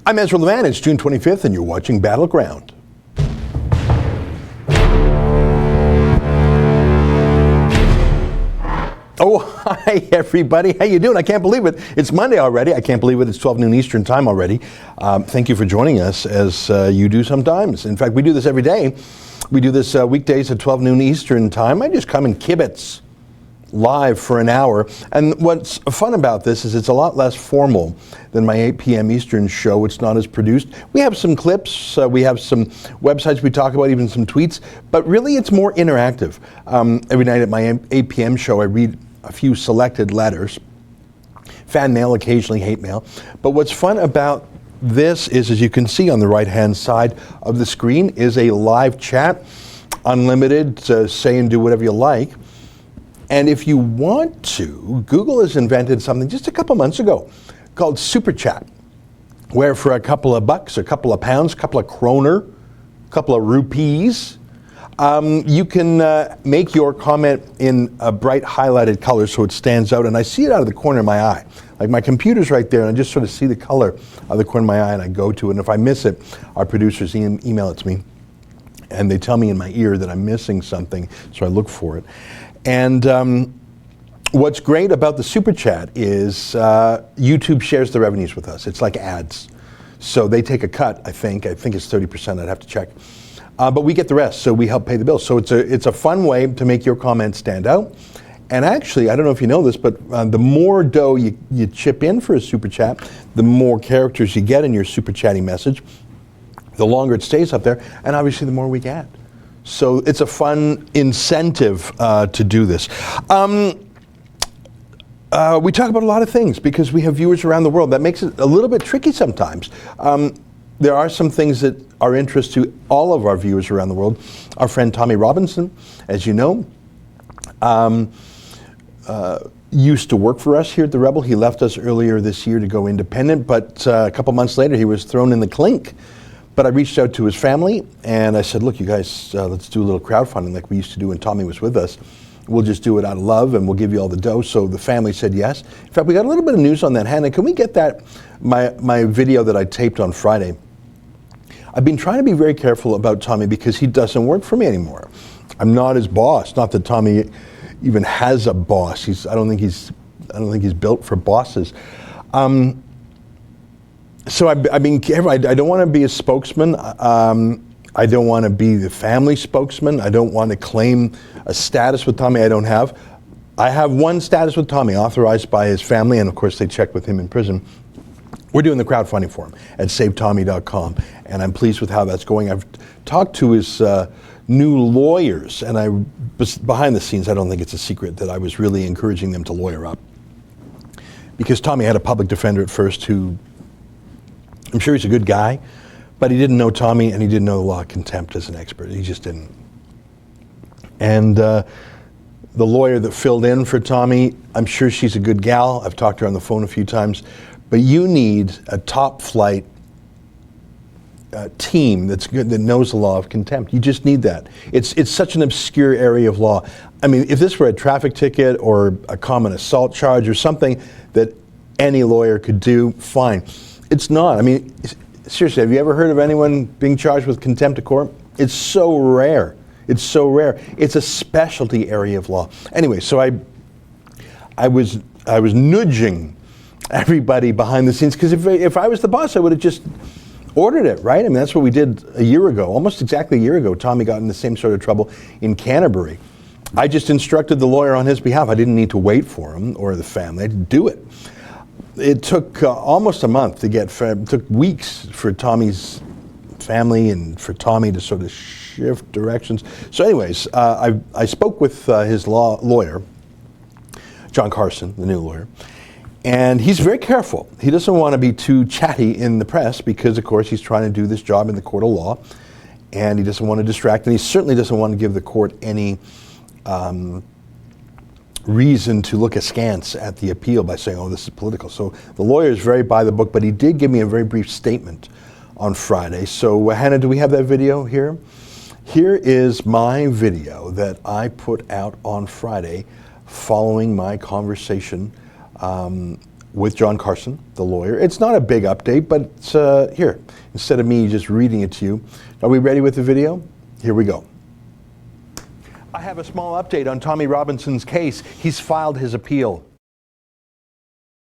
I'm Ezra Levan. It's June 25th, and you're watching Battleground. Oh, hi, everybody. How you doing? I can't believe it. It's Monday already. I can't believe it. It's 12 noon Eastern time already. Thank you for joining us, as you do sometimes. In fact, we do this every day. We do this weekdays at 12 noon Eastern time. I just come and kibitz live for an hour. And what's fun about this is it's a lot less formal than my 8 p.m. Eastern show. It's not as produced. We have some clips. We have some websites we talk about, even some tweets. But really, it's more interactive. Every night at my 8 p.m. show, I read a few selected letters. Fan mail, occasionally hate mail. But what's fun about this is, as you can see on the right-hand side of the screen, is a live chat, unlimited, say and do whatever you like. And if you want to, Google has invented something just a couple months ago called Super Chat, where for a couple of bucks, a couple of pounds, a couple of kroner, a couple of rupees, you can make your comment in a bright highlighted color so it stands out. And I see it out of the corner of my eye. Like, my computer's right there, and I just sort of see the color out of the corner of my eye, and I go to it. And if I miss it, our producers email it to me, and they tell me in my ear that I'm missing something, so I look for it. And what's great about the Super Chat is YouTube shares the revenues with us. It's like ads. So they take a cut, I think. I think it's 30%. I'd have to check. But we get the rest, so we help pay the bills. So it's a fun way to make your comments stand out. And actually, I don't know if you know this, but the more dough you chip in for a Super Chat, the more characters you get in your Super Chatting message, the longer it stays up there, and obviously the more we get. So it's a fun incentive to do this. We talk about a lot of things because we have viewers around the world. That makes it a little bit tricky sometimes. There are some things that are interest to all of our viewers around the world. Our friend Tommy Robinson, as you know, used to work for us here at The Rebel. He left us earlier this year to go independent, but a couple months later he was thrown in the clink. But I reached out to his family and I said, look, you guys, let's do a little crowdfunding like we used to do when Tommy was with us. We'll just do it out of love and we'll give you all the dough. So the family said yes. In fact, we got a little bit of news on that. Hannah, can we get that, my video that I taped on Friday? I've been trying to be very careful about Tommy because he doesn't work for me anymore. I'm not his boss. Not that Tommy even has a boss. I don't think he's built for bosses. So I've been careful. I don't want to be a spokesman. I don't want to be the family spokesman. I don't want to claim a status with Tommy I don't have. I have one status with Tommy authorized by his family, and of course they check with him in prison. We're doing the crowdfunding for him at SaveTommy.com, and I'm pleased with how that's going. I've talked to his new lawyers, and behind the scenes, I don't think it's a secret that I was really encouraging them to lawyer up. Because Tommy had a public defender at first who, I'm sure he's a good guy, but he didn't know Tommy and he didn't know the law of contempt as an expert. He just didn't. And the lawyer that filled in for Tommy, I'm sure she's a good gal. I've talked to her on the phone a few times. But you need a top flight team that's good, that knows the law of contempt. You just need that. It's such an obscure area of law. I mean, if this were a traffic ticket or a common assault charge or something that any lawyer could do, fine. It's not. I mean, seriously, have you ever heard of anyone being charged with contempt of court? It's so rare. It's so rare. It's a specialty area of law. Anyway, so I was nudging everybody behind the scenes because if I was the boss, I would have just ordered it, right? I mean, that's what we did a year ago, almost exactly a year ago. Tommy got in the same sort of trouble in Canterbury. I just instructed the lawyer on his behalf. I didn't need to wait for him or the family. I didn't do it. It took almost a month to get, it took weeks for Tommy's family and for Tommy to sort of shift directions. So anyways, I spoke with his lawyer, John Carson, the new lawyer, and he's very careful. He doesn't want to be too chatty in the press because, of course, he's trying to do this job in the court of law, and he doesn't want to distract, and he certainly doesn't want to give the court any reason to look askance at the appeal by saying, oh, this is political. So the lawyer is very by the book, but he did give me a very brief statement on Friday. So Hannah, do we have that video here? Here is my video that I put out on Friday following my conversation with John Carson, the lawyer. It's not a big update, but here, instead of me just reading it to you, are we ready with the video? Here we go. I have a small update on Tommy Robinson's case. He's filed his appeal.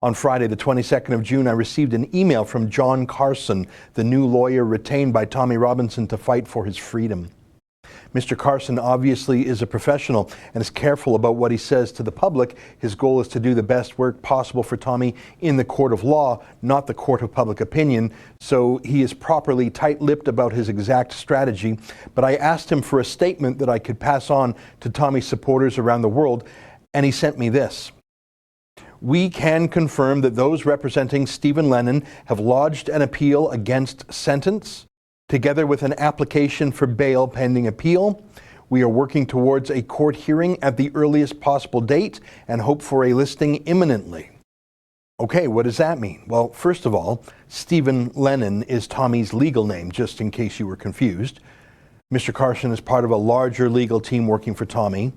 On Friday, the 22nd of June, I received an email from John Carson, the new lawyer retained by Tommy Robinson to fight for his freedom. Mr. Carson obviously is a professional and is careful about what he says to the public. His goal is to do the best work possible for Tommy in the court of law, not the court of public opinion. So he is properly tight-lipped about his exact strategy. But I asked him for a statement that I could pass on to Tommy's supporters around the world, and he sent me this. We can confirm that those representing Stephen Lennon have lodged an appeal against sentence, together with an application for bail pending appeal. We are working towards a court hearing at the earliest possible date and hope for a listing imminently. Okay, what does that mean? Well, first of all, Stephen Lennon is Tommy's legal name, just in case you were confused. Mr. Carson is part of a larger legal team working for Tommy.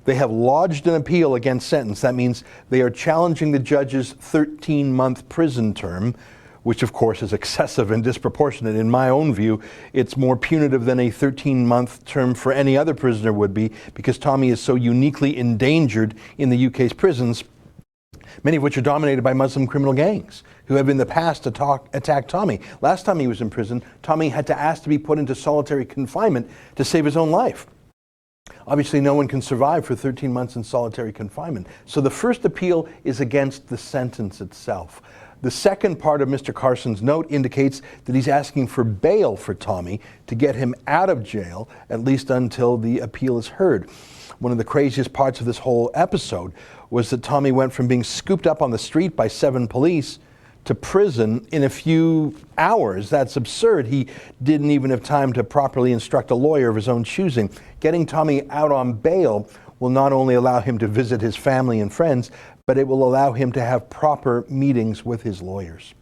They have lodged an appeal against sentence. That means they are challenging the judge's 13-month prison term, which of course is excessive and disproportionate. In my own view, it's more punitive than a 13-month term for any other prisoner would be, because Tommy is so uniquely endangered in the UK's prisons, many of which are dominated by Muslim criminal gangs who have in the past attacked Tommy. Last time he was in prison, Tommy had to ask to be put into solitary confinement to save his own life. Obviously, no one can survive for 13 months in solitary confinement. So the first appeal is against the sentence itself. The second part of Mr. Carson's note indicates that he's asking for bail for Tommy to get him out of jail, at least until the appeal is heard. One of the craziest parts of this whole episode was that Tommy went from being scooped up on the street by 7 police to prison in a few hours. That's absurd. He didn't even have time to properly instruct a lawyer of his own choosing. Getting Tommy out on bail will not only allow him to visit his family and friends, but it will allow him to have proper meetings with his lawyers.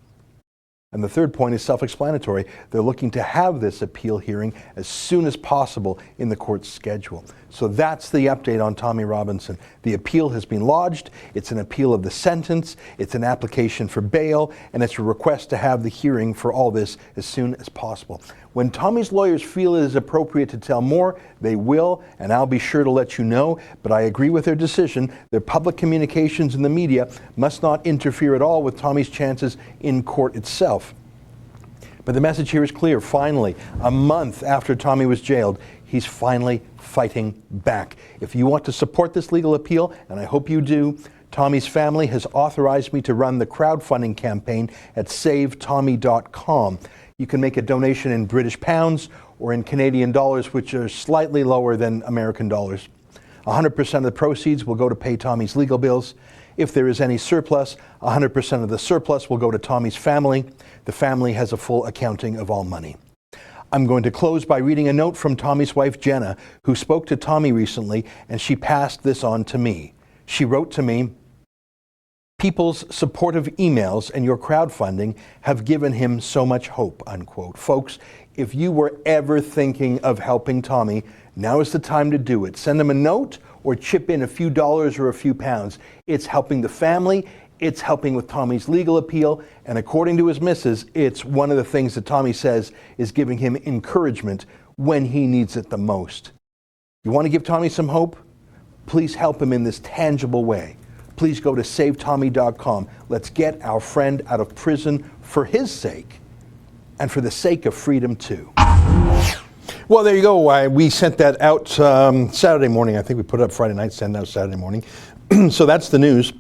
And the third point is self-explanatory. They're looking to have this appeal hearing as soon as possible in the court's schedule. So that's the update on Tommy Robinson. The appeal has been lodged. It's an appeal of the sentence. It's an application for bail, and it's a request to have the hearing for all this as soon as possible. When Tommy's lawyers feel it is appropriate to tell more, they will, and I'll be sure to let you know. But I agree with their decision. Their public communications in the media must not interfere at all with Tommy's chances in court itself. But the message here is clear. Finally, a month after Tommy was jailed, he's finally fighting back. If you want to support this legal appeal, and I hope you do, Tommy's family has authorized me to run the crowdfunding campaign at SaveTommy.com. You can make a donation in British pounds or in Canadian dollars, which are slightly lower than American dollars. 100% of the proceeds will go to pay Tommy's legal bills. If there is any surplus, 100% of the surplus will go to Tommy's family. The family has a full accounting of all money. I'm going to close by reading a note from Tommy's wife, Jenna, who spoke to Tommy recently, and she passed this on to me. She wrote to me, "People's supportive emails and your crowdfunding have given him so much hope," unquote. Folks, if you were ever thinking of helping Tommy, now is the time to do it. Send him a note or chip in a few dollars or a few pounds. It's helping the family. It's helping with Tommy's legal appeal. And according to his missus, it's one of the things that Tommy says is giving him encouragement when he needs it the most. You want to give Tommy some hope? Please help him in this tangible way. Please go to SaveTommy.com. Let's get our friend out of prison for his sake and for the sake of freedom too. Well, there you go. We sent that out Saturday morning. I think we put it up Friday night, sent it out Saturday morning. So that's the news.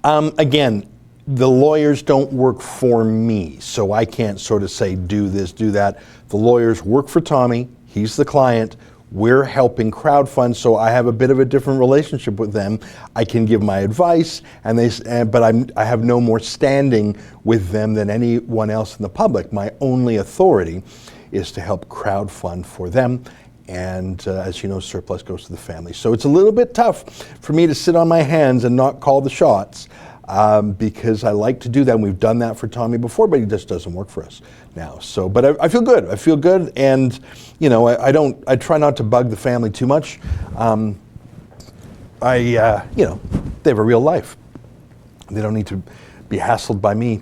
Again, the lawyers don't work for me, so I can't sort of say do this, do that. The lawyers work for Tommy. He's the client. We're helping crowdfund, so I have a bit of a different relationship with them. I can give my advice, but I have no more standing with them than anyone else in the public. My only authority is to help crowdfund for them. And as you know, surplus goes to the family. So it's a little bit tough for me to sit on my hands and not call the shots because I like to do that. And we've done that for Tommy before, but it just doesn't work for us now. So, but I feel good. I feel good. And, you know, I try not to bug the family too much. You know, they have a real life. They don't need to be hassled by me.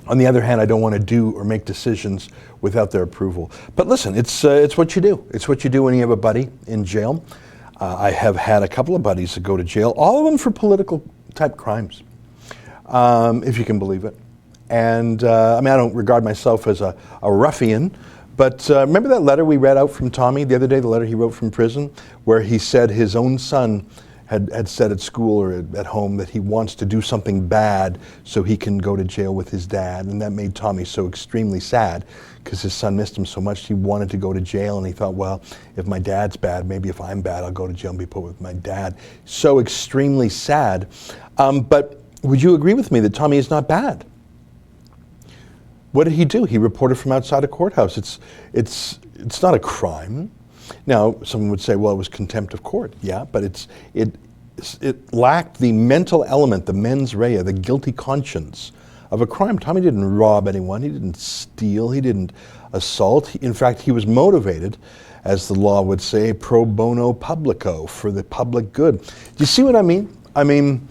On the other hand, I don't want to do or make decisions without their approval. But listen, it's what you do. It's what you do when you have a buddy in jail. I have had a couple of buddies that go to jail, all of them for political type crimes, if you can believe it. And I don't regard myself as a ruffian, but remember that letter we read out from Tommy the other day, the letter he wrote from prison, where he said his own son had said at school or at home that he wants to do something bad so he can go to jail with his dad. And that made Tommy so extremely sad because his son missed him so much. He wanted to go to jail, and he thought, well, if my dad's bad, maybe if I'm bad, I'll go to jail and be put with my dad. So extremely sad. But would you agree with me that Tommy is not bad? What did he do? He reported from outside a courthouse. It's not a crime. Now, someone would say, well, it was contempt of court. Yeah, but it lacked the mental element, the mens rea, the guilty conscience of a crime. Tommy didn't rob anyone. He didn't steal. He didn't assault. In fact, he was motivated, as the law would say, pro bono publico, for the public good. Do you see what I mean? I mean,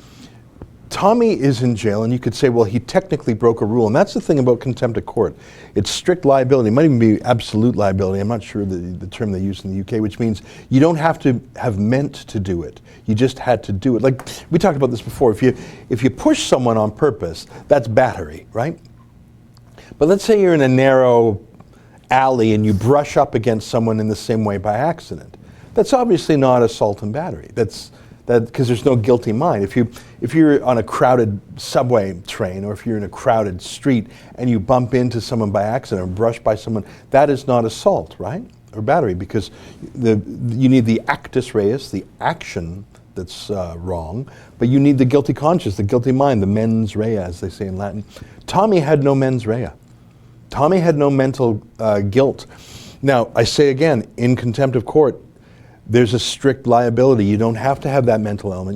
Tommy is in jail, and you could say, well, he technically broke a rule. And that's the thing about contempt of court. It's strict liability. It might even be absolute liability. I'm not sure the term they use in the UK, which means you don't have to have meant to do it. You just had to do it. Like we talked about this before. If you push someone on purpose, that's battery, right? But let's say you're in a narrow alley and you brush up against someone in the same way by accident. That's obviously not assault and battery. That's because there's no guilty mind. If you're on a crowded subway train, or if you're in a crowded street and you bump into someone by accident or brush by someone, that is not assault, right? Or battery, because you need the actus reus, the action that's wrong, but you need the guilty conscience, the guilty mind, the mens rea, as they say in Latin. Tommy had no mens rea. Tommy had no mental guilt. Now, I say again, in contempt of court, there's a strict liability. You don't have to have that mental element.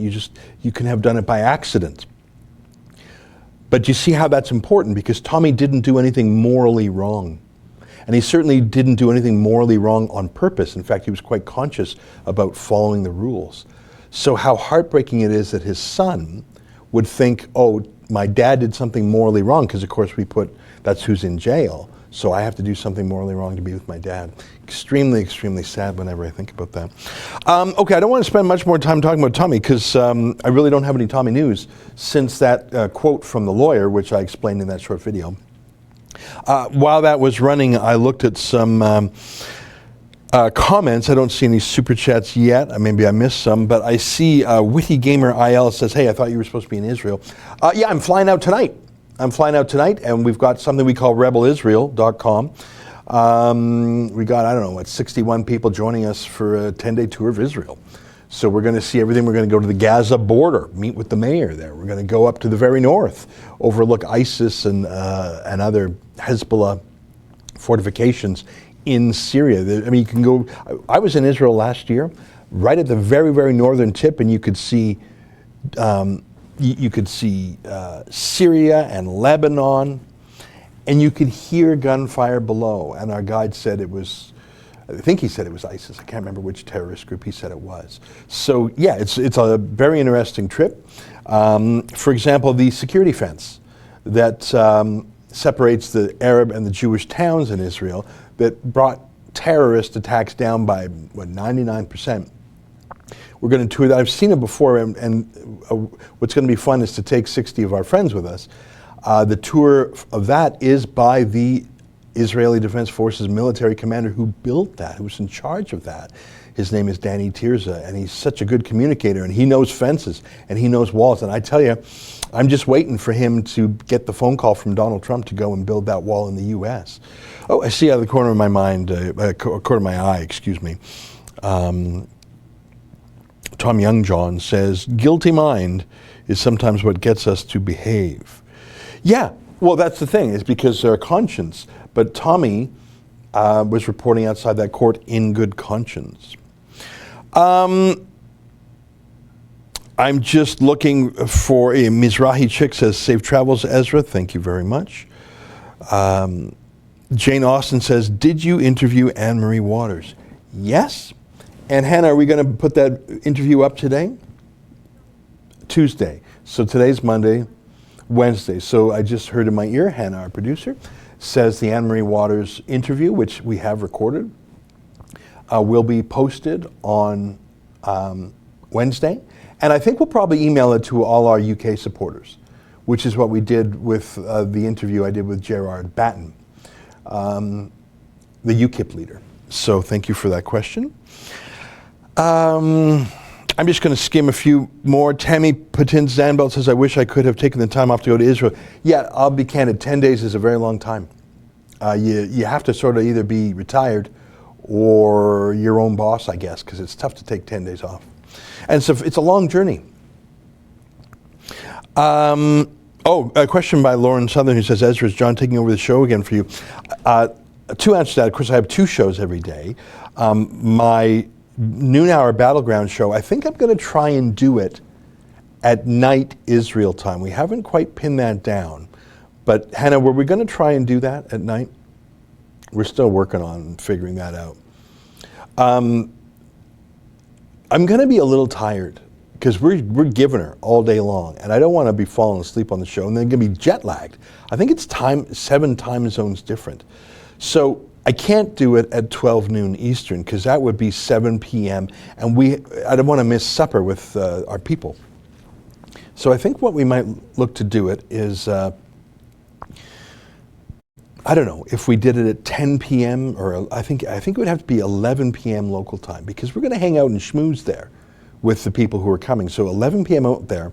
You can have done it by accident. But you see how that's important, because Tommy didn't do anything morally wrong. And he certainly didn't do anything morally wrong on purpose. In fact, he was quite conscious about following the rules. So how heartbreaking it is that his son would think, oh, my dad did something morally wrong, because of course that's who's in jail. So I have to do something morally wrong to be with my dad. Extremely, extremely sad whenever I think about that. Okay, I don't want to spend much more time talking about Tommy, because I really don't have any Tommy news since that quote from the lawyer, which I explained in that short video. While that was running, I looked at some comments. I don't see any super chats yet. Maybe I missed some, but I see Witty Gamer IL says, hey, I thought you were supposed to be in Israel. Yeah, I'm flying out tonight. And we've got something we call rebelisrael.com. We got, 61 people joining us for a 10-day tour of Israel. So we're going to see everything. We're going to go to the Gaza border, meet with the mayor there. We're going to go up to the very north, overlook ISIS and other Hezbollah fortifications in Syria. You can go. I was in Israel last year, right at the very, very northern tip, and you could see Syria and Lebanon, and you could hear gunfire below. And our guide said I think he said it was ISIS. I can't remember which terrorist group he said it was. So yeah, it's a very interesting trip. For example, the security fence that separates the Arab and the Jewish towns in Israel that brought terrorist attacks down by 99%. We're going to tour that. I've seen it before, and what's going to be fun is to take 60 of our friends with us. The tour of that is by the Israeli Defense Forces military commander who built that, who was in charge of that. His name is Danny Tirza, and he's such a good communicator, and he knows fences, and he knows walls. And I tell you, I'm just waiting for him to get the phone call from Donald Trump to go and build that wall in the U.S. Oh, I see out of the corner of my mind, corner of my eye, excuse me. Tom Youngjohn says, guilty mind is sometimes what gets us to behave. Yeah, well, that's the thing, is because our conscience. But Tommy was reporting outside that court in good conscience. I'm just looking for a Mizrahi chick says, safe travels, Ezra. Thank you very much. Jane Austin says, did you interview Anne-Marie Waters? Yes. And Hannah, are we going to put that interview up today? Tuesday. So today's Monday. Wednesday. So I just heard in my ear, Hannah, our producer, says the Anne-Marie Waters interview, which we have recorded, will be posted on Wednesday. And I think we'll probably email it to all our UK supporters, which is what we did with the interview I did with Gerard Batten, the UKIP leader. So thank you for that question. I'm just going to skim a few more. Tammy Patin-Zanbelt says, I wish I could have taken the time off to go to Israel. Yeah, I'll be candid, 10 days is a very long time. You have to sort of either be retired or your own boss, I guess, because it's tough to take 10 days off. And so it's a long journey. A question by Lauren Southern who says, Ezra, is John taking over the show again for you? Two answers to that. Of course, I have two shows every day. My noon hour Battleground show, I think I'm going to try and do it at night Israel time. We haven't quite pinned that down. But Hannah, were we going to try and do that at night? We're still working on figuring that out. I'm going to be a little tired because we're giving her all day long, and I don't want to be falling asleep on the show and then going to be jet lagged. I think it's 7 time zones different. So I can't do it at 12 noon Eastern because that would be 7 p.m. and I don't want to miss supper with our people. So I think what we might look to do it is, I don't know, if we did it at 10 p.m. or I think it would have to be 11 p.m. local time because we're going to hang out and schmooze there with the people who are coming. So 11 p.m. out there.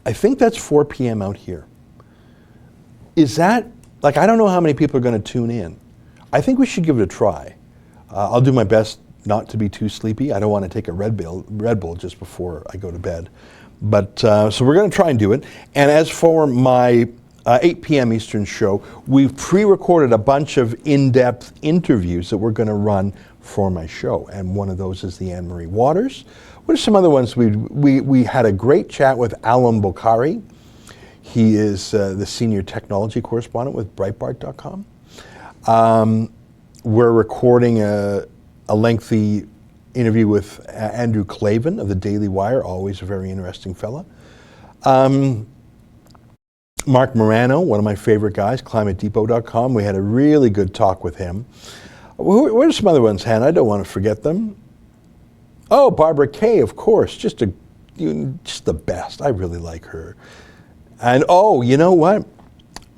I think that's 4 p.m. out here. Is that, I don't know how many people are going to tune in. I think we should give it a try. I'll do my best not to be too sleepy. I don't want to take a Red Bull just before I go to bed. But so we're going to try and do it. And as for my 8 p.m. Eastern show, we've pre-recorded a bunch of in-depth interviews that we're going to run for my show. And one of those is the Anne-Marie Waters. What are some other ones? We had a great chat with Alan Bokhari. He is the senior technology correspondent with Breitbart.com. We're recording a lengthy interview with Andrew Klavan of the Daily Wire, always a very interesting fella. Mark Morano, one of my favorite guys, climatedepot.com. We had a really good talk with him. What are some other ones, Hannah? I don't want to forget them. Oh, Barbara Kay, of course, just the best. I really like her. And oh, you know what?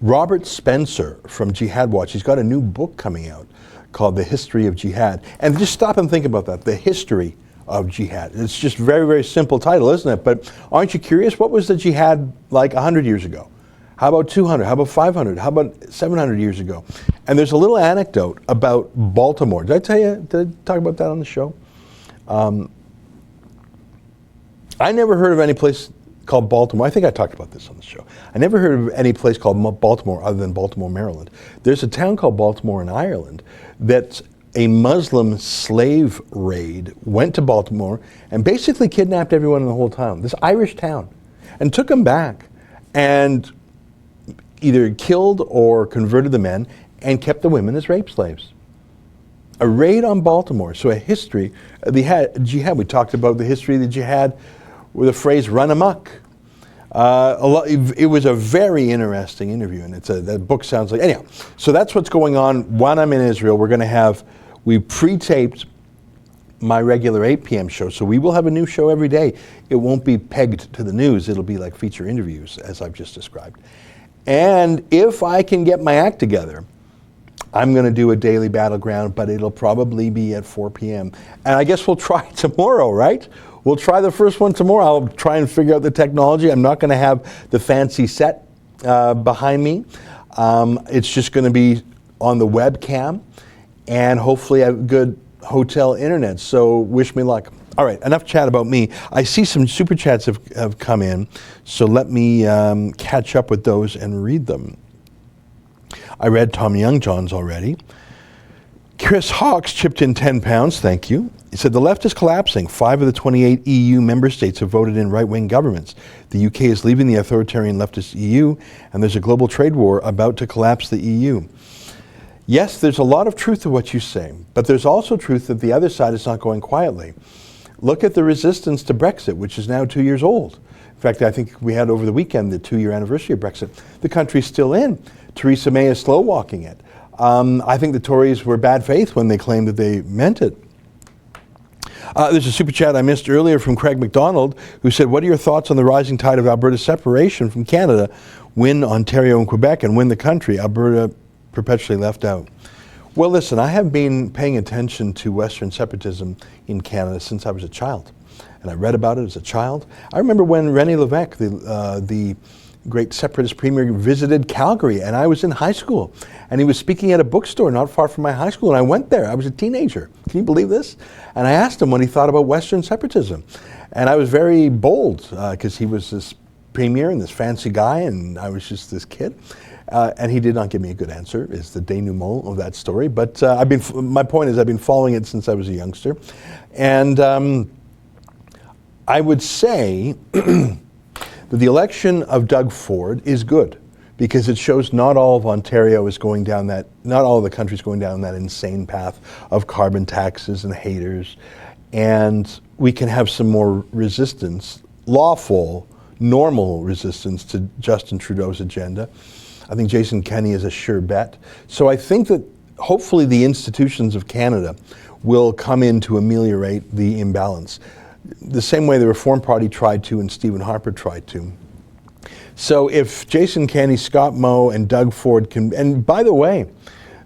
Robert Spencer from Jihad Watch, he's got a new book coming out called The History of Jihad. And just stop and think about that, The History of Jihad. It's just a very, very simple title, isn't it? But aren't you curious? What was the jihad like 100 years ago? How about 200? How about 500? How about 700 years ago? And there's a little anecdote about Baltimore. Did I talk about that on the show? I never heard of any place called Baltimore. I think I talked about this on the show. I never heard of any place called Baltimore other than Baltimore, Maryland. There's a town called Baltimore in Ireland that a Muslim slave raid went to Baltimore and basically kidnapped everyone in the whole town, this Irish town, and took them back and either killed or converted the men and kept the women as rape slaves. A raid on Baltimore. So a history. The jihad, we talked about the history of the jihad with the phrase run amok. It was a very interesting interview, and that book sounds like, anyhow. So that's what's going on while I'm in Israel. We pre-taped my regular 8 p.m. show, so we will have a new show every day. It won't be pegged to the news. It'll be like feature interviews, as I've just described. And if I can get my act together, I'm going to do a daily Battleground, but it'll probably be at 4 p.m. And I guess we'll try tomorrow, right? We'll try the first one tomorrow. I'll try and figure out the technology. I'm not going to have the fancy set behind me. It's just going to be on the webcam and hopefully a good hotel internet. So wish me luck. All right, enough chat about me. I see some super chats have come in, so let me catch up with those and read them. I read Tom Youngjohn's already. Chris Hawks chipped in £10, thank you. He said, the left is collapsing. 5 of the 28 EU member states have voted in right-wing governments. The UK is leaving the authoritarian leftist EU, and there's a global trade war about to collapse the EU. Yes, there's a lot of truth to what you say, but there's also truth that the other side is not going quietly. Look at the resistance to Brexit, which is now 2 years old. fact, I think we had over the weekend the 2-year anniversary of Brexit. The country's still in. Theresa May is slow walking it. I think the Tories were bad faith when they claimed that they meant it. There's a super chat I missed earlier from Craig McDonald, who said, what are your thoughts on the rising tide of Alberta's separation from Canada, win Ontario and Quebec, and win the country, Alberta perpetually left out? Well, listen, I have been paying attention to Western separatism in Canada since I was a child, and I read about it as a child. I remember when René Lévesque, the great separatist premier, visited Calgary, and I was in high school, and he was speaking at a bookstore not far from my high school, and I went there. I was a teenager. Can you believe this? And I asked him what he thought about Western separatism, and I was very bold because he was this premier and this fancy guy, and I was just this kid. And he did not give me a good answer, is the denouement of that story. But my point is I've been following it since I was a youngster. And I would say that the election of Doug Ford is good because it shows not all of Ontario is going down that, not all of the country is going down that insane path of carbon taxes and haters. And we can have some more resistance, lawful, normal resistance to Justin Trudeau's agenda. I think Jason Kenney is a sure bet. So I think that hopefully the institutions of Canada will come in to ameliorate the imbalance. The same way the Reform Party tried to and Stephen Harper tried to. So if Jason Kenney, Scott Moe, and Doug Ford can, and by the way,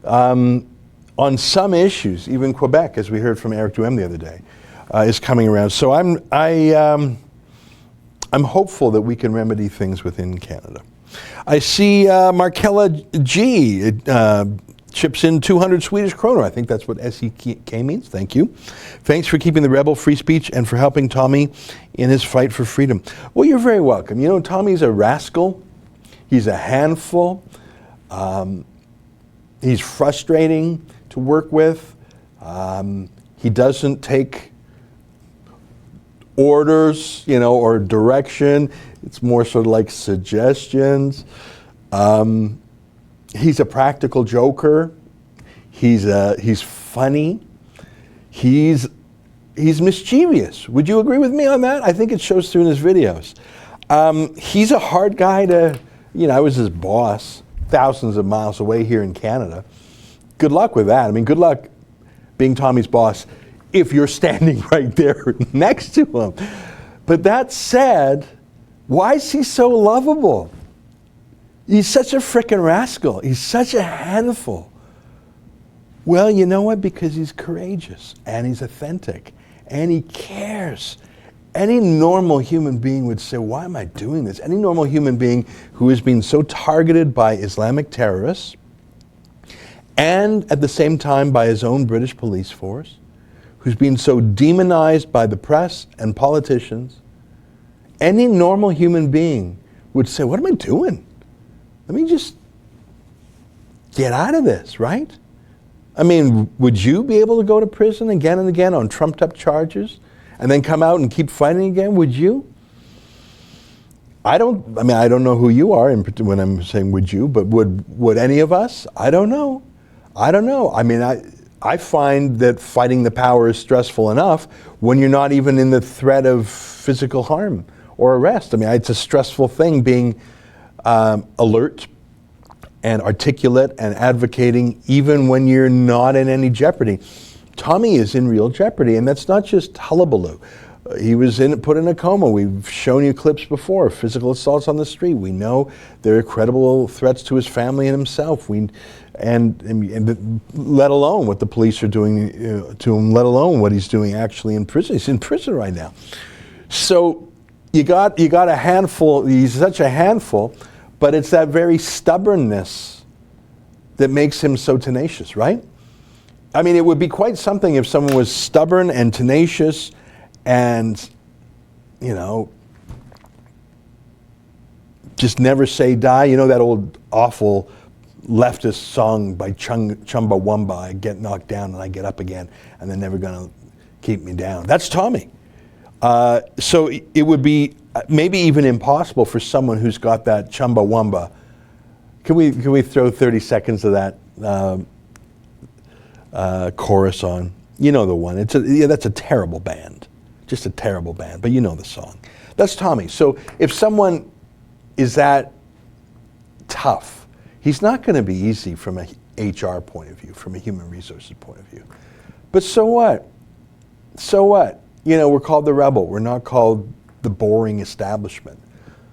on some issues, even Quebec, as we heard from Eric Duhem the other day, is coming around. So I'm hopeful that we can remedy things within Canada. I see Markella G chips in 200 Swedish kronor. I think that's what SEK means. Thank you. Thanks for keeping the rebel free speech and for helping Tommy in his fight for freedom. Well, you're very welcome. You know, Tommy's a rascal. He's a handful. He's frustrating to work with. He doesn't take orders, you know, or direction. It's more sort of like suggestions. He's a practical joker. He's funny. He's mischievous. Would you agree with me on that? I think it shows through in his videos. He's a hard guy to, you know, I was his boss thousands of miles away here in Canada. Good luck with that. I mean, good luck being Tommy's boss if you're standing right there next to him. But that said, why is he so lovable? He's such a frickin' rascal. He's such a handful. Well, you know what? Because he's courageous and he's authentic and he cares. Any normal human being would say, why am I doing this? Any normal human being who has been so targeted by Islamic terrorists and at the same time by his own British police force, who's been so demonized by the press and politicians, any normal human being would say, what am I doing? Let me just get out of this, right? I mean, would you be able to go to prison again and again on trumped up charges and then come out and keep fighting again? Would you? I don't know who you are when I'm saying would you, but would any of us? I don't know. I mean, I find that fighting the power is stressful enough when you're not even in the threat of physical harm or arrest. I mean, it's a stressful thing being alert and articulate and advocating even when you're not in any jeopardy. Tommy is in real jeopardy, and that's not just hullabaloo. He was put in a coma. We've shown you clips before, physical assaults on the street. We know there are credible threats to his family and himself. And let alone what the police are doing to him, let alone what he's doing actually in prison. He's in prison right now. So you got a handful. He's such a handful, but it's that very stubbornness that makes him so tenacious, right? I mean, it would be quite something if someone was stubborn and tenacious and, you know, just never say die. You know that old awful leftist song by Chumbawamba, I get knocked down and I get up again, and they're never going to keep me down. That's Tommy. So it would be maybe even impossible for someone who's got that Chumbawamba. Can we throw 30 seconds of that chorus on? You know the one. That's a terrible band. Just a terrible band, but you know the song. That's Tommy. So if someone is that tough, he's not going to be easy from a HR point of view, from a human resources point of view. But so what? So what? You know, we're called the rebel. We're not called the boring establishment.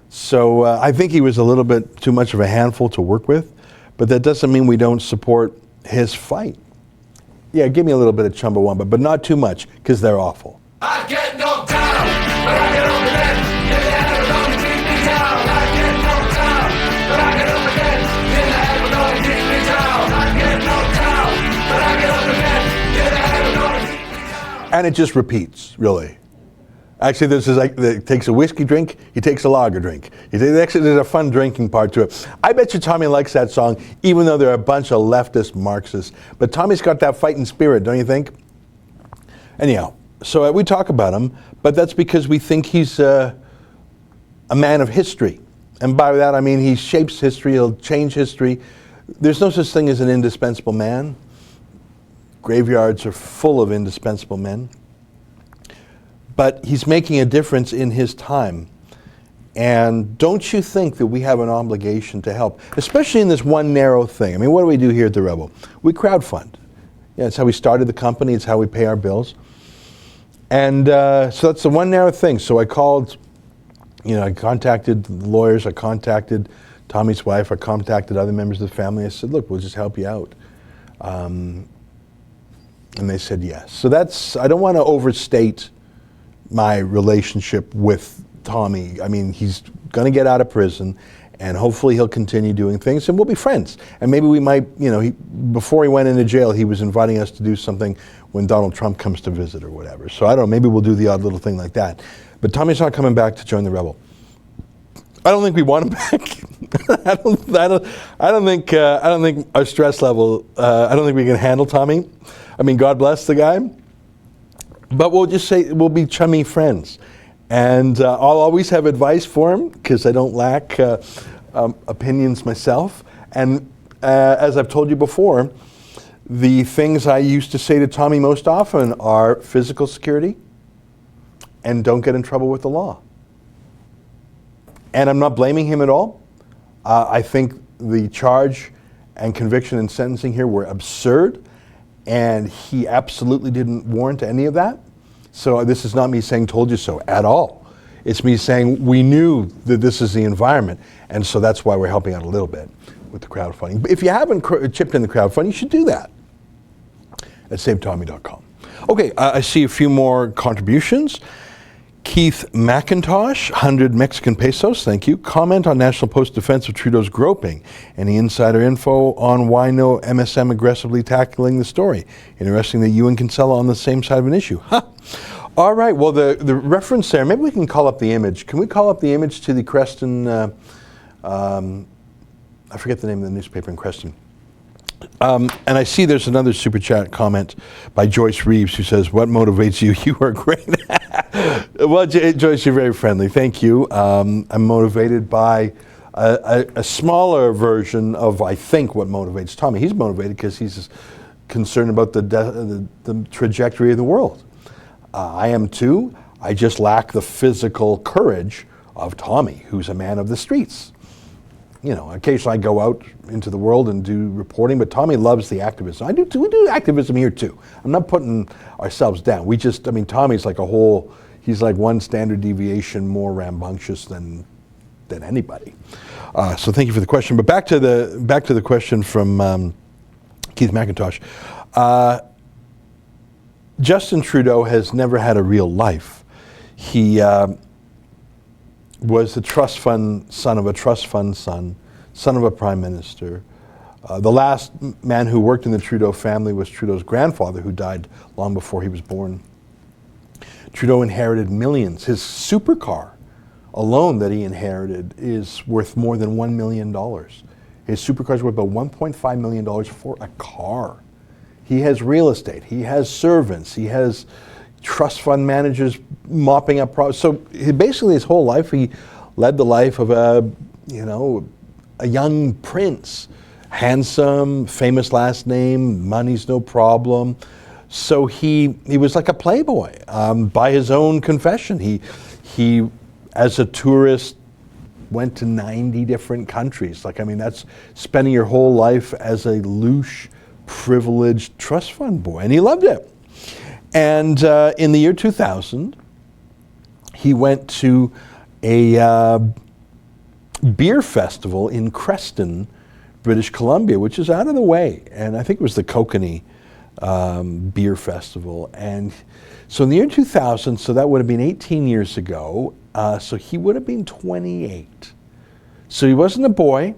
So I think he was a little bit too much of a handful to work with, but that doesn't mean we don't support his fight. Yeah, give me a little bit of Chumbawamba, but not too much, because they're awful. I get knocked down, but I get up again. You never gonna keep me down. I get knocked down, but I get up again. You never gonna keep me down. I get knocked down, but I get up again. You never gonna keep me down. And it just repeats, really. Actually, this is like, it takes a whiskey drink, he takes a lager drink. Actually, there's a fun drinking part to it. I bet you Tommy likes that song, even though they're a bunch of leftist Marxists. But Tommy's got that fighting spirit, don't you think? Anyhow, so we talk about him, but that's because we think he's a man of history. And by that, I mean he shapes history, he'll change history. There's no such thing as an indispensable man. Graveyards are full of indispensable men. But he's making a difference in his time. And don't you think that we have an obligation to help, especially in this one narrow thing? I mean, what do we do here at The Rebel? We crowdfund. Yeah, it's how we started the company, it's how we pay our bills. And so that's the one narrow thing. So I called, I contacted the lawyers, I contacted Tommy's wife, I contacted other members of the family. I said, look, we'll just help you out. And they said yes. So I don't want to overstate my relationship with Tommy. I mean, he's going to get out of prison, and hopefully he'll continue doing things, and we'll be friends. And maybe we might, before he went into jail, he was inviting us to do something when Donald Trump comes to visit or whatever. So I don't know, maybe we'll do the odd little thing like that. But Tommy's not coming back to join the Rebel. I don't think we want him back. I don't think our stress level, I don't think we can handle Tommy. I mean, God bless the guy. But we'll just say we'll be chummy friends. And I'll always have advice for him, because I don't lack opinions myself. And as I've told you before, the things I used to say to Tommy most often are physical security and don't get in trouble with the law. And I'm not blaming him at all. I think the charge and conviction and sentencing here were absurd, and he absolutely didn't warrant any of that. So this is not me saying told you so at all. It's me saying we knew that this is the environment, and so that's why we're helping out a little bit with the crowdfunding. But if you haven't chipped in the crowdfunding, you should do that at SaveTommy.com. Okay, I see a few more contributions. Keith McIntosh, 100 Mexican pesos, thank you. Comment on National Post defense of Trudeau's groping. Any insider info on why no MSM aggressively tackling the story? Interesting that you and Kinsella on the same side of an issue. Huh. All right, well, the reference there, maybe we can call up the image. Can we call up the image to the Creston, I forget the name of the newspaper in Creston. And I see there's another super chat comment by Joyce Reeves who says, what motivates you? You are great. Well, Joyce, you're very friendly. Thank you. I'm motivated by a smaller version of, I think, what motivates Tommy. He's motivated because he's concerned about the trajectory of the world. I am too. I just lack the physical courage of Tommy, who's a man of the streets. Occasionally I go out into the world and do reporting, but Tommy loves the activism. I do too. We do activism here too. I'm not putting ourselves down. Tommy's like he's like one standard deviation more rambunctious than anybody. So thank you for the question. But back to the question from Keith McIntosh. Justin Trudeau has never had a real life. He was the trust fund son of a trust fund son of a prime minister. The last man who worked in the Trudeau family was Trudeau's grandfather, who died long before he was born. Trudeau inherited millions. His supercar alone that he inherited is worth more than $1 million. His supercar is worth about $1.5 million for a car. He has real estate. He has servants. He has trust fund managers mopping up problems. So basically his whole life he led the life of a young prince. Handsome, famous last name, money's no problem. So he was like a playboy by his own confession. He, as a tourist, went to 90 different countries. Like, I mean, that's spending your whole life as a louche, privileged trust fund boy, and he loved it. And in the year 2000, he went to a beer festival in Creston, British Columbia, which is out of the way. And I think it was the Kokanee Beer Festival. And so in the year 2000, so that would have been 18 years ago, so he would have been 28. So he wasn't a boy,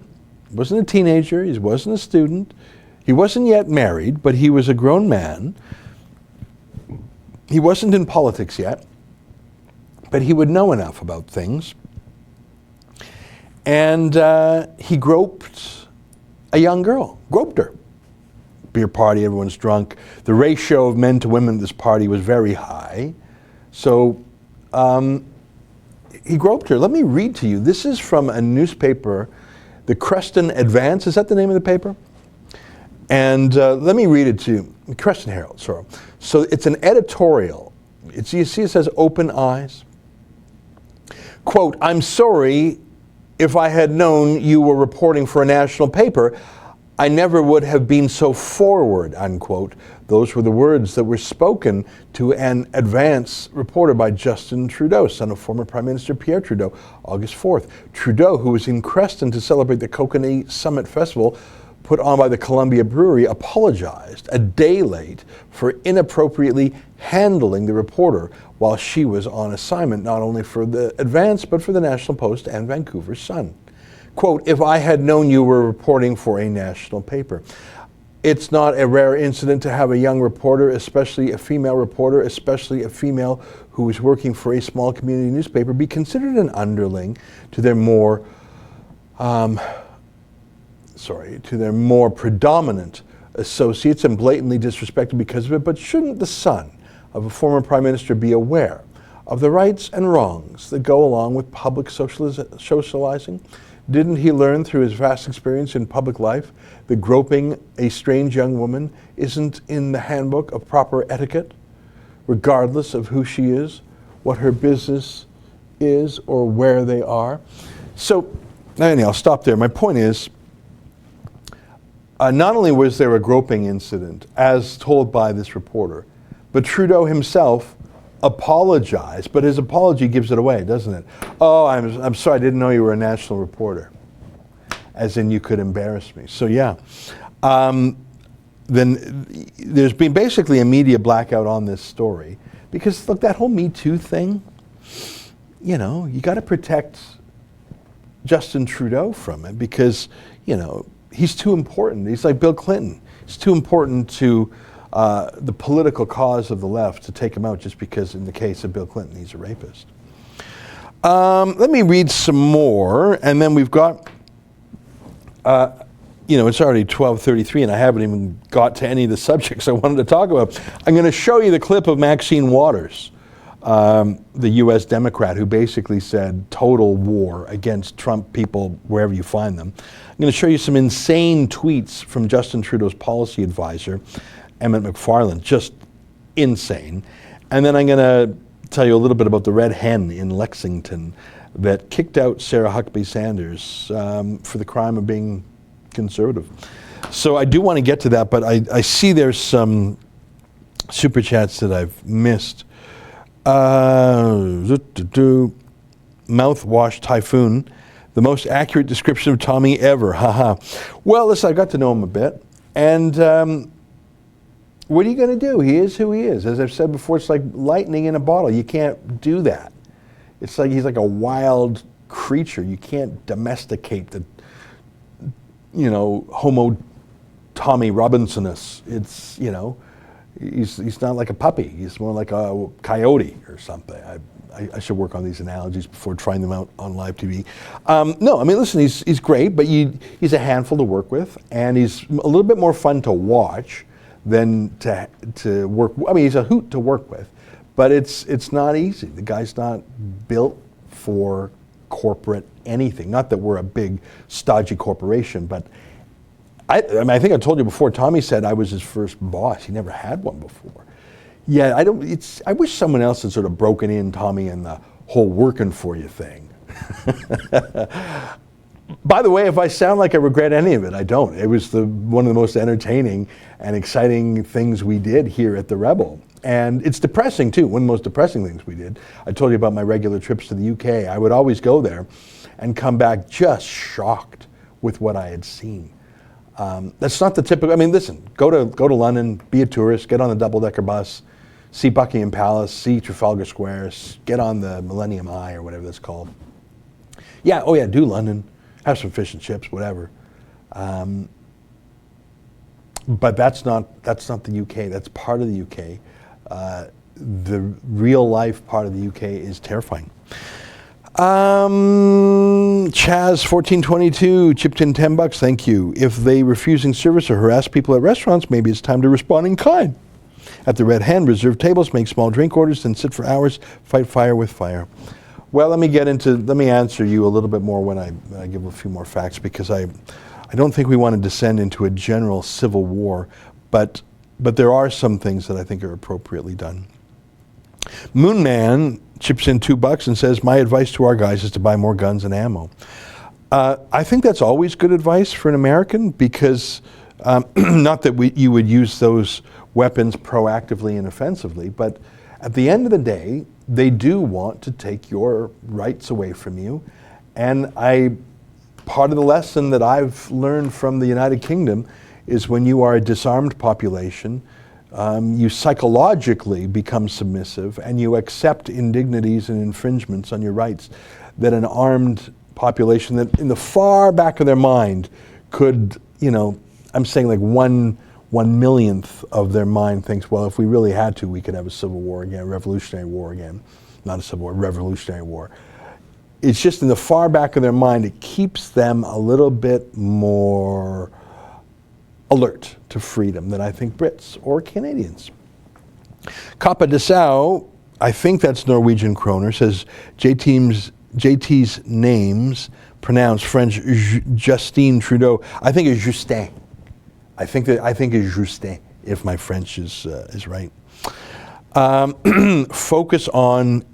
he wasn't a teenager, he wasn't a student, he wasn't yet married, but he was a grown man. He wasn't in politics yet, but he would know enough about things. And he groped a young girl, groped her. Beer party, everyone's drunk. The ratio of men to women at this party was very high. So he groped her. Let me read to you. This is from a newspaper, the Creston Advance. Is that the name of the paper? And let me read it to you. Creston Herald, sorry. So it's an editorial. You see it says open eyes. Quote, "I'm sorry if I had known you were reporting for a national paper. I never would have been so forward," unquote. Those were the words that were spoken to an advance reporter by Justin Trudeau, son of former Prime Minister Pierre Trudeau, August 4th. Trudeau, who was in Creston to celebrate the Kokanee Summit Festival put on by the Columbia Brewery, apologized a day late for inappropriately handling the reporter while she was on assignment, not only for the Advance, but for the National Post and Vancouver Sun. Quote, "If I had known you were reporting for a national paper." It's not a rare incident to have a young reporter, especially a female reporter, especially a female who is working for a small community newspaper, be considered an underling to their more predominant associates and blatantly disrespected because of it. But shouldn't the son of a former prime minister be aware of the rights and wrongs that go along with public socializing? Didn't he learn through his vast experience in public life that groping a strange young woman isn't in the handbook of proper etiquette, regardless of who she is, what her business is, or where they are? So, anyhow, I'll stop there. My point is, not only was there a groping incident, as told by this reporter, but Trudeau himself apologized, but his apology gives it away, doesn't it? "Oh, I'm sorry, I didn't know you were a national reporter," as in you could embarrass me. So yeah, then there's been basically a media blackout on this story because look, that whole Me Too thing, you know, you got to protect Justin Trudeau from it because, you know, he's too important. He's like Bill Clinton. He's too important to the political cause of the left to take him out just because in the case of Bill Clinton, he's a rapist. Let me read some more, and then we've got, it's already 12:33 and I haven't even got to any of the subjects I wanted to talk about. I'm going to show you the clip of Maxine Waters, the U.S. Democrat who basically said total war against Trump people wherever you find them. I'm going to show you some insane tweets from Justin Trudeau's policy advisor, Emmett McFarland, just insane. And then I'm going to tell you a little bit about the Red Hen in Lexington that kicked out Sarah Huckabee Sanders for the crime of being conservative. So I do want to get to that, but I see there's some super chats that I've missed. Mouthwash Typhoon, the most accurate description of Tommy ever, haha. Well, listen, I got to know him a bit, and what are you going to do? He is who he is. As I've said before, it's like lightning in a bottle. You can't do that. It's like he's like a wild creature. You can't domesticate the, Homo Tommy Robinsonus. It's, he's not like a puppy. He's more like a coyote or something. I should work on these analogies before trying them out on live TV. No, I mean, listen, he's great, but he's a handful to work with, and he's a little bit more fun to watch than to work. I mean, he's a hoot to work with, but it's not easy. The guy's not built for corporate anything. Not that we're a big stodgy corporation, but mean, I think I told you before, Tommy said I was his first boss. He never had one before. Yeah, I wish someone else had sort of broken in, Tommy, in the whole working for you thing. By the way, if I sound like I regret any of it, I don't. It was one of the most entertaining and exciting things we did here at the Rebel. And it's depressing too, one of the most depressing things we did. I told you about my regular trips to the UK. I would always go there and come back just shocked with what I had seen. That's not the typical, I mean, listen, go to London, be a tourist, get on the double-decker bus, see Buckingham Palace, see Trafalgar Square, get on the Millennium Eye or whatever that's called. Yeah, oh yeah, do London, have some fish and chips, whatever. But that's not the UK, that's part of the UK. The real life part of the UK is terrifying. Chaz 1422 chipped in $10. Thank you. If they refusing service or harass people at restaurants, maybe it's time to respond in kind. At the Red Hand, reserve tables, make small drink orders, then sit for hours, fight fire with fire. Well, let me answer you a little bit more when I give a few more facts, because I don't think we want to descend into a general civil war, but there are some things that I think are appropriately done. Moonman chips in $2 and says, my advice to our guys is to buy more guns and ammo. I think that's always good advice for an American, because not that you would use those weapons proactively and offensively, but at the end of the day, they do want to take your rights away from you. And part of the lesson that I've learned from the United Kingdom is when you are a disarmed population, you psychologically become submissive and you accept indignities and infringements on your rights that an armed population that in the far back of their mind could, I'm saying like one millionth of their mind thinks, well, if we really had to, we could have a civil war again, a revolutionary war again. Not a civil war, revolutionary war. It's just in the far back of their mind, it keeps them a little bit more alert to freedom than I think Brits or Canadians. Kappa Dessau, I think that's Norwegian kroner, says JT's names pronounced French Justine Trudeau. I think it's Justin. I think it's Justin, if my French is right. Focus on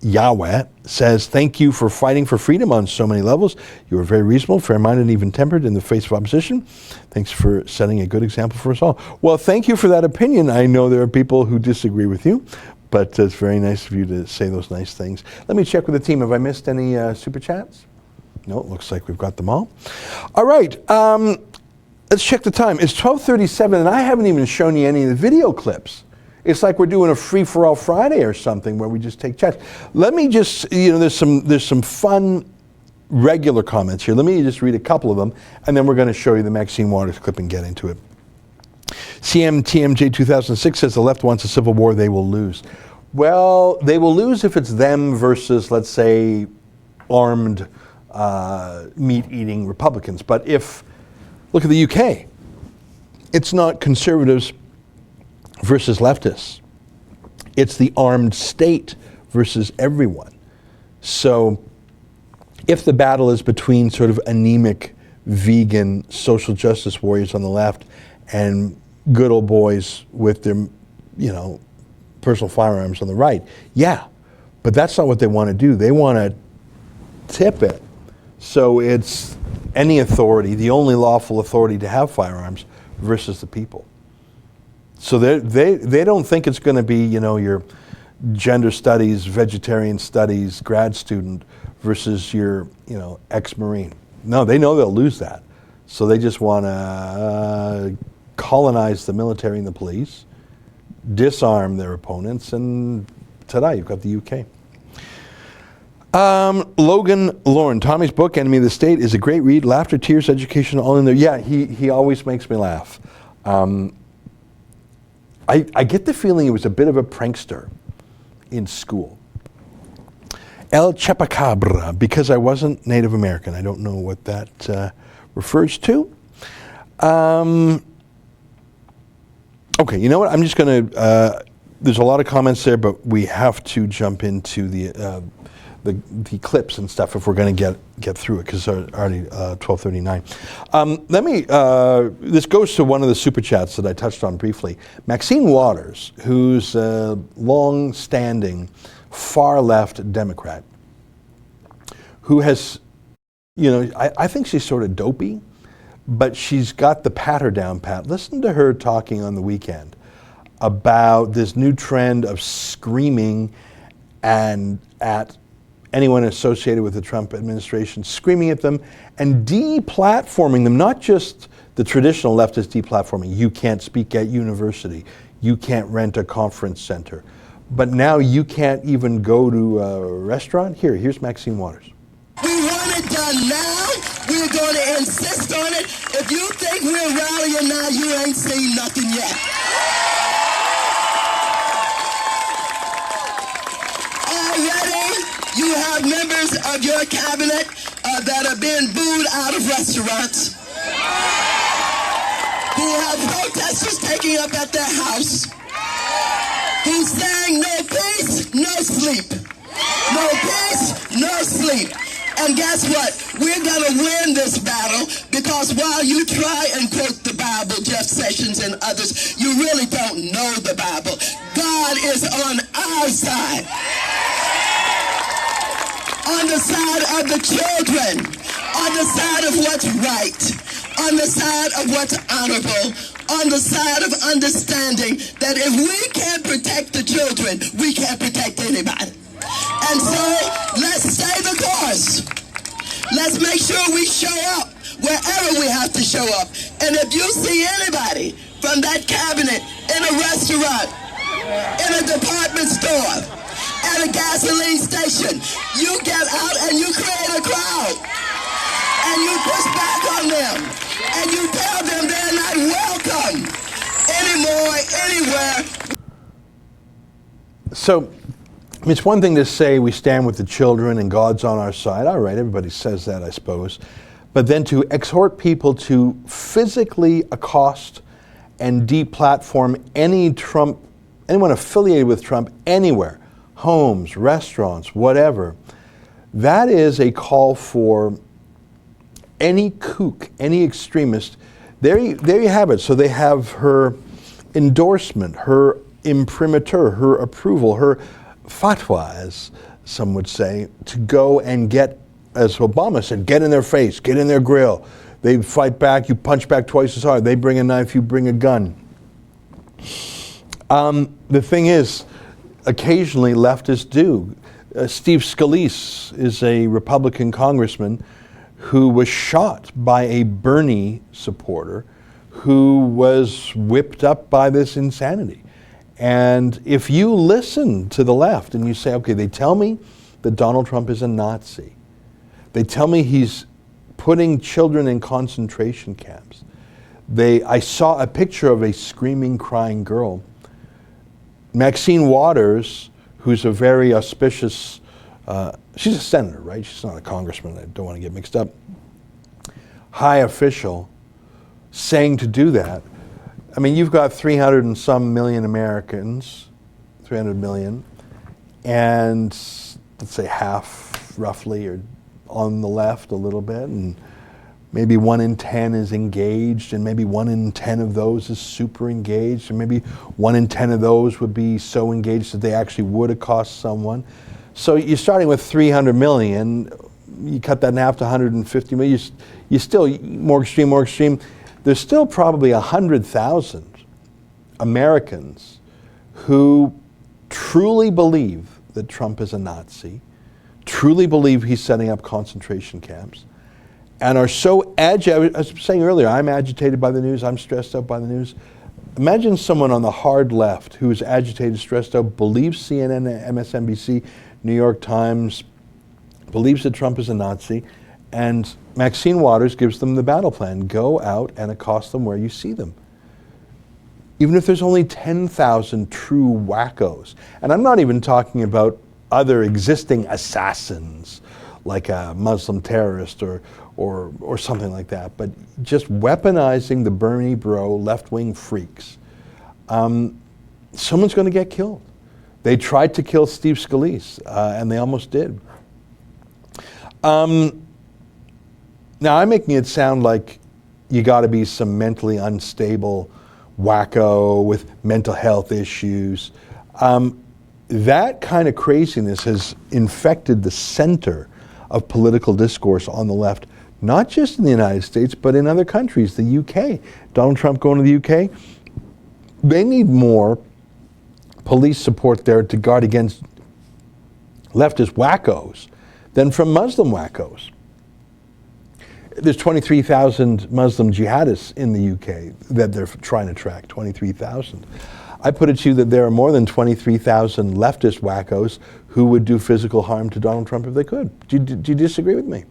Yahweh says, thank you for fighting for freedom on so many levels. You are very reasonable, fair-minded, and even tempered in the face of opposition. Thanks for setting a good example for us all. Well, thank you for that opinion. I know there are people who disagree with you, but it's very nice of you to say those nice things. Let me check with the team. Have I missed any super chats? No, it looks like we've got them all. All right, let's check the time. It's 12:37, and I haven't even shown you any of the video clips. It's like we're doing a free-for-all Friday or something where we just take chats. Let me just, there's some fun regular comments here. Let me just read a couple of them, and then we're going to show you the Maxine Waters clip and get into it. CMTMJ 2006 says the left wants a civil war, they will lose. Well, they will lose if it's them versus, let's say, armed meat-eating Republicans. But look at the UK. It's not conservatives versus leftists. It's the armed state versus everyone. So if the battle is between sort of anemic, vegan, social justice warriors on the left and good old boys with their, personal firearms on the right, yeah, but that's not what they want to do. They want to tip it. So it's any authority, the only lawful authority to have firearms versus the people. So they don't think it's going to be, your gender studies, vegetarian studies grad student versus your, ex-Marine. No, they know they'll lose that. So they just want to colonize the military and the police, disarm their opponents, and ta-da, you've got the UK. Logan Lauren, Tommy's book, Enemy of the State, is a great read. Laughter, tears, education, all in there. Yeah, he always makes me laugh. I get the feeling he was a bit of a prankster in school. El Chupacabra, because I wasn't Native American. I don't know what that refers to. Okay, you know what? I'm just going to, there's a lot of comments there, but we have to jump into the the clips and stuff if we're going to get through it, because it's already 12:39. This goes to one of the super chats that I touched on briefly. Maxine Waters, who's a long-standing far-left Democrat, who has, I think she's sort of dopey, but she's got the patter down pat. Listen to her talking on the weekend about this new trend of screaming and at anyone associated with the Trump administration, screaming at them and deplatforming them, not just the traditional leftist deplatforming. You can't speak at university. You can't rent a conference center. But now you can't even go to a restaurant. Here's Maxine Waters. We want it done now. We're going to insist on it. If you think we're rallying now, you ain't seen nothing yet. Already, you have members of your cabinet that are being booed out of restaurants. Who have protesters taking up at their house. Who's saying no peace, no sleep. No peace, no sleep. And guess what? We're going to win this battle, because while you try and quote the Bible, Jeff Sessions and others, you really don't know the Bible. God is on our side. On the side of the children. On the side of what's right. On the side of what's honorable. On the side of understanding that if we can't protect the children, we can't protect anybody. And so, let's stay the course. Let's make sure we show up wherever we have to show up. And if you see anybody from that cabinet in a restaurant, in a department store, at a gasoline station, you get out and you create a crowd. And you push back on them. And you tell them they're not welcome anymore, anywhere. So, it's one thing to say we stand with the children and God's on our side. All right, everybody says that, I suppose. But then to exhort people to physically accost and deplatform anyone affiliated with Trump anywhere, homes, restaurants, whatever, that is a call for any kook, any extremist. There you have it. So they have her endorsement, her imprimatur, her approval, her fatwa, as some would say, to go and get, as Obama said, get in their face, get in their grill. They fight back, you punch back twice as hard. They bring a knife, you bring a gun. The thing is, occasionally leftists do. Steve Scalise is a Republican congressman who was shot by a Bernie supporter who was whipped up by this insanity. And if you listen to the left and you say, okay, they tell me that Donald Trump is a Nazi. They tell me he's putting children in concentration camps. I saw a picture of a screaming, crying girl. Maxine Waters, who's a very auspicious, she's a senator, right? She's not a congressman. I don't want to get mixed up. High official saying to do that. I mean, you've got 300 and some million Americans, 300 million, and let's say half, roughly, are on the left a little bit, and maybe 1 in 10 is engaged, and maybe 1 in 10 of those is super engaged, and maybe 1 in 10 of those would be so engaged that they actually would accost someone. So you're starting with 300 million, you cut that in half to 150 million, you still, more extreme, there's still probably 100,000 Americans who truly believe that Trump is a Nazi, truly believe he's setting up concentration camps, and are so agitated. I was saying earlier, I'm agitated by the news, I'm stressed out by the news. Imagine someone on the hard left who is agitated, stressed out, believes CNN, MSNBC, New York Times, believes that Trump is a Nazi, and Maxine Waters gives them the battle plan. Go out and accost them where you see them. Even if there's only 10,000 true wackos. And I'm not even talking about other existing assassins, like a Muslim terrorist or something like that, but just weaponizing the Bernie bro left-wing freaks. Someone's going to get killed. They tried to kill Steve Scalise, and they almost did. Now, I'm making it sound like you got to be some mentally unstable wacko with mental health issues. That kind of craziness has infected the center of political discourse on the left, not just in the United States, but in other countries. The UK, Donald Trump going to the UK, they need more police support there to guard against leftist wackos than from Muslim wackos. There's 23,000 Muslim jihadists in the UK that they're trying to track, 23,000. I put it to you that there are more than 23,000 leftist wackos who would do physical harm to Donald Trump if they could. Do you disagree with me?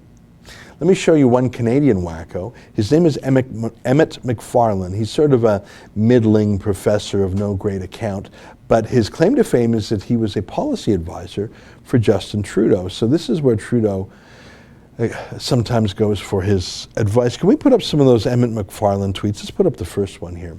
Let me show you one Canadian wacko. His name is Emmett McFarlane. He's sort of a middling professor of no great account, but his claim to fame is that he was a policy advisor for Justin Trudeau. So this is where Trudeau sometimes goes for his advice. Can we put up some of those Emmett McFarlane tweets? Let's put up the first one here.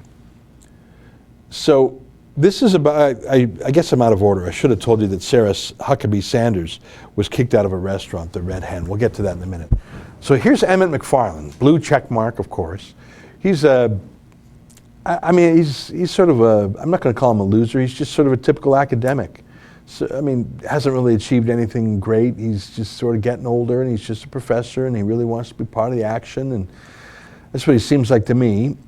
So this is about, I guess I'm out of order. I should have told you that Sarah Huckabee Sanders was kicked out of a restaurant, the Red Hen. We'll get to that in a minute. So here's Emmett McFarlane, blue check mark, of course. He's he's sort of I'm not going to call him a loser. He's just sort of a typical academic. So, hasn't really achieved anything great. He's just sort of getting older, and he's just a professor, and he really wants to be part of the action, and that's what he seems like to me.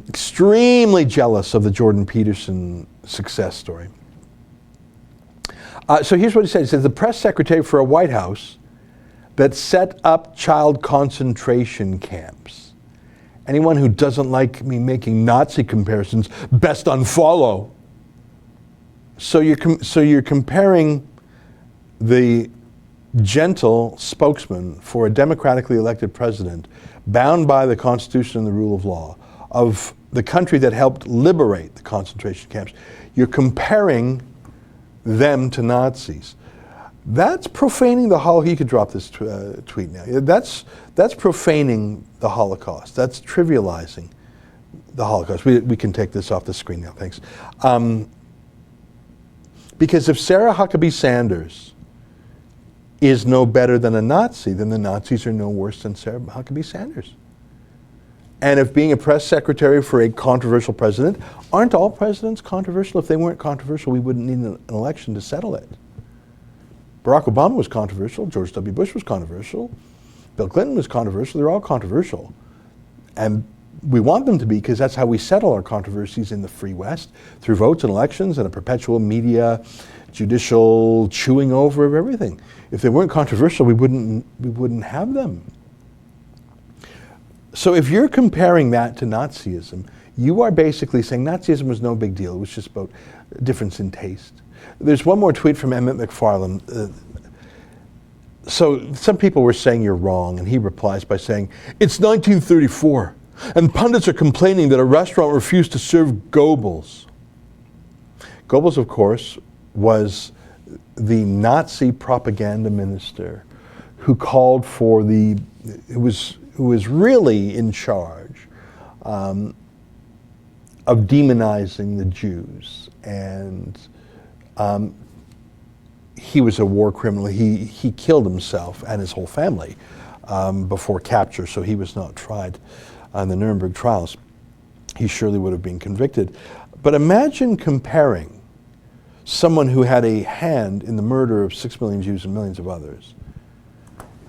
Extremely jealous of the Jordan Peterson success story. So here's what he said. He says, the press secretary for a White House that set up child concentration camps. Anyone who doesn't like me making Nazi comparisons, best unfollow. So you're comparing the gentle spokesman for a democratically elected president, bound by the Constitution and the rule of law, of the country that helped liberate the concentration camps. You're comparing them to Nazis. That's profaning the Holocaust. You could drop this tweet now. That's profaning the Holocaust. That's trivializing the Holocaust. We can take this off the screen now, thanks. Because if Sarah Huckabee Sanders is no better than a Nazi, then the Nazis are no worse than Sarah Huckabee Sanders. And if being a press secretary for a controversial president, aren't all presidents controversial? If they weren't controversial, we wouldn't need an election to settle it. Barack Obama was controversial. George W. Bush was controversial. Bill Clinton was controversial. They're all controversial. And we want them to be, because that's how we settle our controversies in the free West, through votes and elections and a perpetual media, judicial chewing over of everything. If they weren't controversial, we wouldn't have them. So if you're comparing that to Nazism, you are basically saying Nazism was no big deal. It was just about difference in taste. There's one more tweet from Emmett McFarlane. So some people were saying you're wrong, and he replies by saying, it's 1934, and pundits are complaining that a restaurant refused to serve Goebbels. Goebbels, of course, was the Nazi propaganda minister who called for who was really in charge of demonizing the Jews. And he was a war criminal. He killed himself and his whole family before capture, so he was not tried on the Nuremberg trials. He surely would have been convicted. But imagine comparing someone who had a hand in the murder of 6 million Jews and millions of others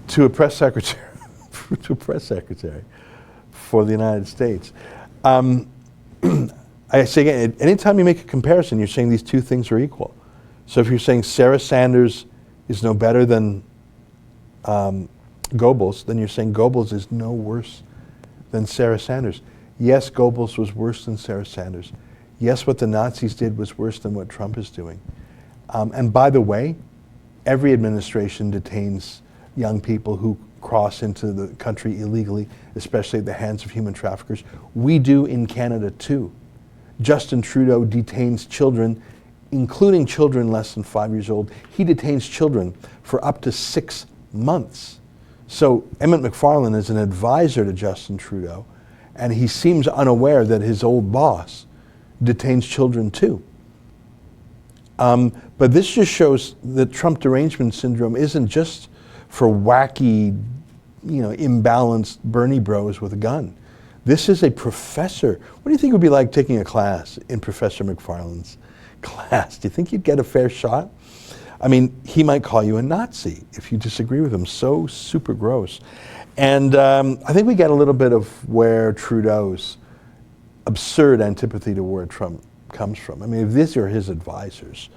to a press secretary, to a press secretary for the United States. I say again, anytime you make a comparison, you're saying these two things are equal. So if you're saying Sarah Sanders is no better than Goebbels, then you're saying Goebbels is no worse than Sarah Sanders. Yes, Goebbels was worse than Sarah Sanders. Yes, what the Nazis did was worse than what Trump is doing. And by the way, every administration detains young people who cross into the country illegally, especially at the hands of human traffickers. We do in Canada too. Justin Trudeau detains children, including children less than 5 years old. He detains children for up to 6 months. So Emmett McFarlane is an advisor to Justin Trudeau, and he seems unaware that his old boss detains children too. But this just shows that Trump derangement syndrome isn't just for wacky, imbalanced Bernie bros with a gun. This is a professor. What do you think it would be like taking a class in Professor McFarland's class? Do you think you'd get a fair shot? I mean, he might call you a Nazi if you disagree with him. So super gross. And I think we get a little bit of where Trudeau's absurd antipathy to where Trump comes from. I mean, if these are his advisors,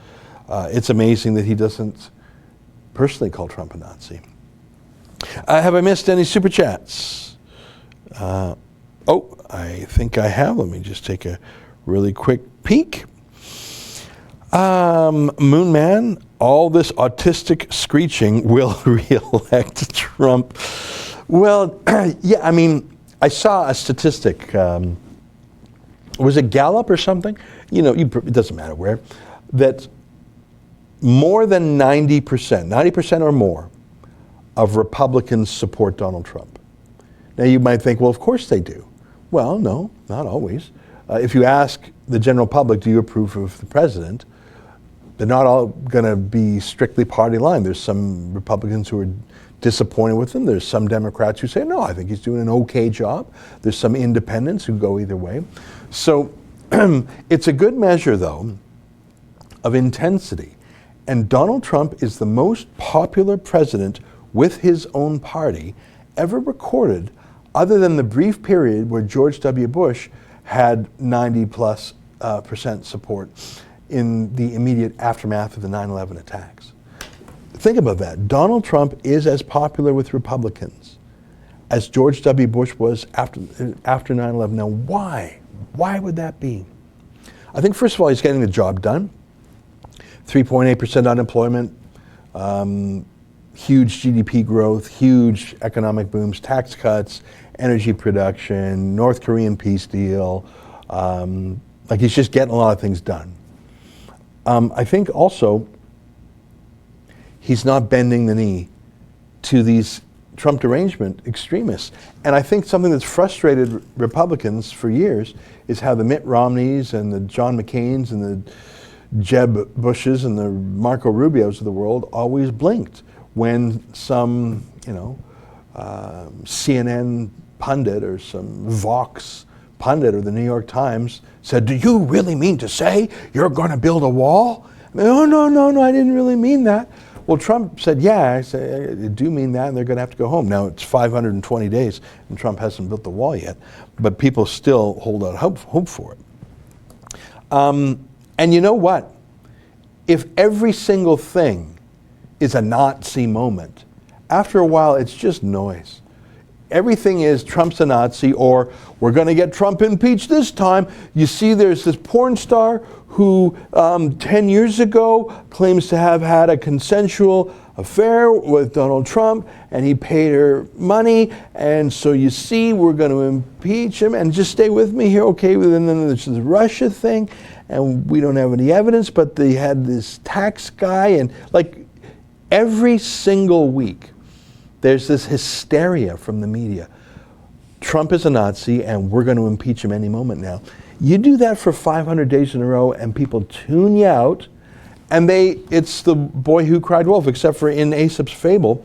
it's amazing that he doesn't personally call Trump a Nazi. Have I missed any super chats? I think I have. Let me just take a really quick peek. Moon Man, all this autistic screeching will re-elect Trump. Well, yeah, I mean, I saw a statistic. Was it Gallup or something? It doesn't matter where. That more than 90% or more of Republicans support Donald Trump. Now you might think, well, of course they do. Well, no, not always. If you ask the general public, do you approve of the president? They're not all going to be strictly party line. There's some Republicans who are disappointed with him. There's some Democrats who say, no, I think he's doing an okay job. There's some independents who go either way. So it's a good measure, though, of intensity. And Donald Trump is the most popular president with his own party ever recorded, other than the brief period where George W. Bush had 90+% support in the immediate aftermath of the 9/11 attacks. Think about that. Donald Trump is as popular with Republicans as George W. Bush was after 9/11. Now, why? Why would that be? I think, first of all, he's getting the job done. 3.8% unemployment, huge GDP growth, huge economic booms, tax cuts, energy production, North Korean peace deal. He's just getting a lot of things done. I think also he's not bending the knee to these Trump derangement extremists. And I think something that's frustrated Republicans for years is how the Mitt Romneys and the John McCains and the Jeb Bushes and the Marco Rubios of the world always blinked when some, CNN pundit or some Vox pundit or the New York Times said, do you really mean to say you're going to build a wall? Oh, no, I didn't really mean that. Well, Trump said, yeah, I do mean that, and they're going to have to go home. Now, it's 520 days, and Trump hasn't built the wall yet, but people still hold out hope for it. And you know what? If every single thing is a Nazi moment, after a while, it's just noise. Everything is Trump's a Nazi, or we're going to get Trump impeached this time. You see, there's this porn star who 10 years ago claims to have had a consensual affair with Donald Trump, and he paid her money, and so you see, we're going to impeach him, and just stay with me here, okay? And then there's this Russia thing, and we don't have any evidence, but they had this tax guy, and every single week, there's this hysteria from the media. Trump is a Nazi, and we're going to impeach him any moment now. You do that for 500 days in a row, and people tune you out, and it's the boy who cried wolf, except for in Aesop's fable,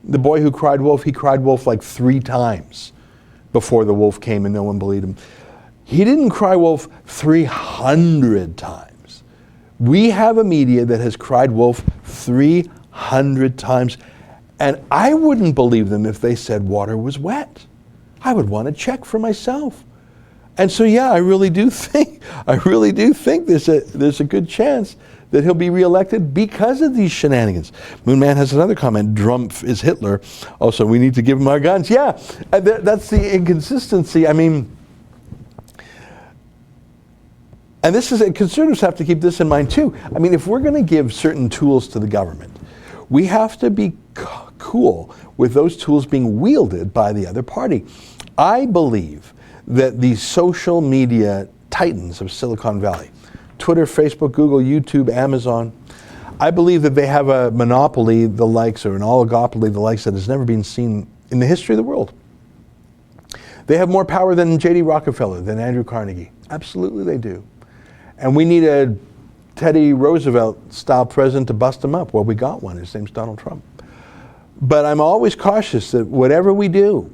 the boy who cried wolf, he cried wolf 3 times before the wolf came and no one believed him. He didn't cry wolf 300 times. We have a media that has cried wolf 300 times. And I wouldn't believe them if they said water was wet. I would want to check for myself. And so, yeah, I really do think there's a good chance that he'll be reelected because of these shenanigans. Moonman has another comment. Trump is Hitler. Also, we need to give him our guns. Yeah, that's the inconsistency. I mean, and conservatives have to keep this in mind too. I mean, if we're going to give certain tools to the government, we have to be cool with those tools being wielded by the other party. I believe that the social media titans of Silicon Valley, Twitter, Facebook, Google, YouTube, Amazon, I believe that they have a monopoly the likes, or an oligopoly the likes, that has never been seen in the history of the world. They have more power than J.D. Rockefeller, than Andrew Carnegie. Absolutely they do. And we need a Teddy Roosevelt-style president to bust them up. Well, we got one. His name's Donald Trump. But I'm always cautious that whatever we do,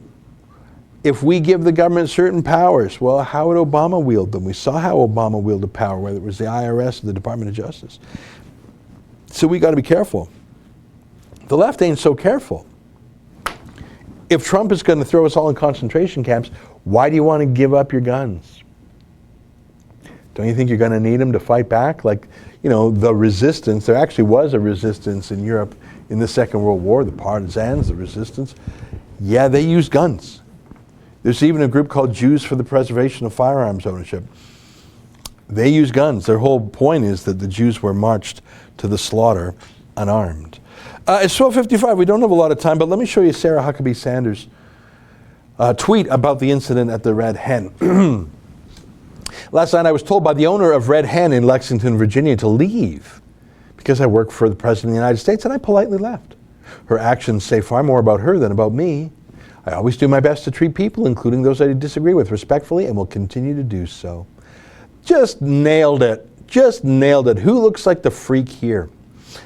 if we give the government certain powers, well, how would Obama wield them? We saw how Obama wielded power, whether it was the IRS or the Department of Justice. So we got to be careful. The left ain't so careful. If Trump is going to throw us all in concentration camps, why do you want to give up your guns? Don't you think you're going to need them to fight back? Like, you know, the resistance, there actually was a resistance in Europe in the Second World War, the partisans, the resistance. Yeah, they used guns. There's even a group called Jews for the Preservation of Firearms Ownership. They use guns. Their whole point is that the Jews were marched to the slaughter unarmed. It's 12:55. We don't have a lot of time, but let me show you Sarah Huckabee Sanders' tweet about the incident at the Red Hen. Last night I was told by the owner of Red Hen in Lexington, Virginia to leave because I work for the President of the United States, and I politely left. Her actions say far more about her than about me. I always do my best to treat people, including those I disagree with, respectfully, and will continue to do so. Just nailed it. Just nailed it. Who looks like the freak here?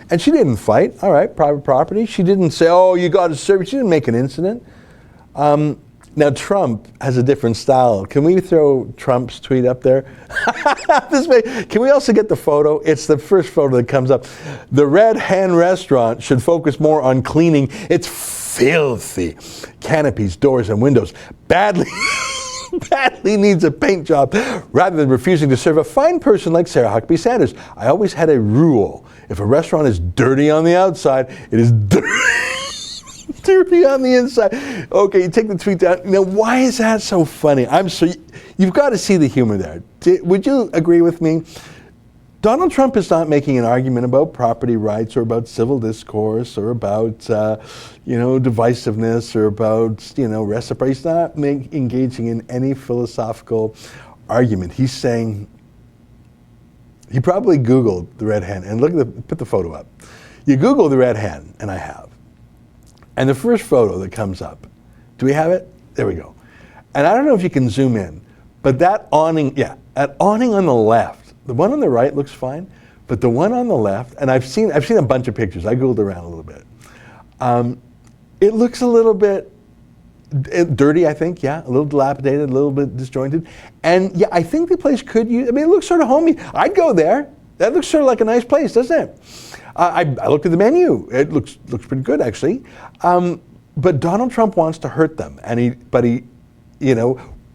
And she didn't fight. All right, private property. She didn't say, oh, you got to serve. She didn't make an incident. Now, Trump has a different style. Can we throw Trump's tweet up there? Can we also get the photo? It's the first photo that comes up. The Red Hen restaurant should focus more on cleaning its filthy canopies, doors, and windows. Badly needs a paint job rather than refusing to serve a fine person like Sarah Huckabee Sanders. I always had a rule. If a restaurant is dirty on the outside, it is dirty on the inside. Okay, you take the tweet down. Now, why is that so funny? You've got to see the humor there. Would you agree with me? Donald Trump is not making an argument about property rights or about civil discourse or about, divisiveness or about, reciprocity. He's not engaging in any philosophical argument. He's saying, he probably Googled the Red Hen, and put the photo up. You Google the Red Hen, and I have. And the first photo that comes up, do we have it? There we go. And I don't know if you can zoom in, but that awning on the left, the one on the right looks fine, but the one on the left, and I've seen a bunch of pictures. I Googled around a little bit. It looks a little bit dirty, I think, yeah, a little dilapidated, a little bit disjointed. And yeah, I think the place could use, it looks sort of homey. I'd go there. That looks sort of like a nice place, doesn't it? I looked at the menu. It looks pretty good, actually. But Donald Trump wants to hurt them,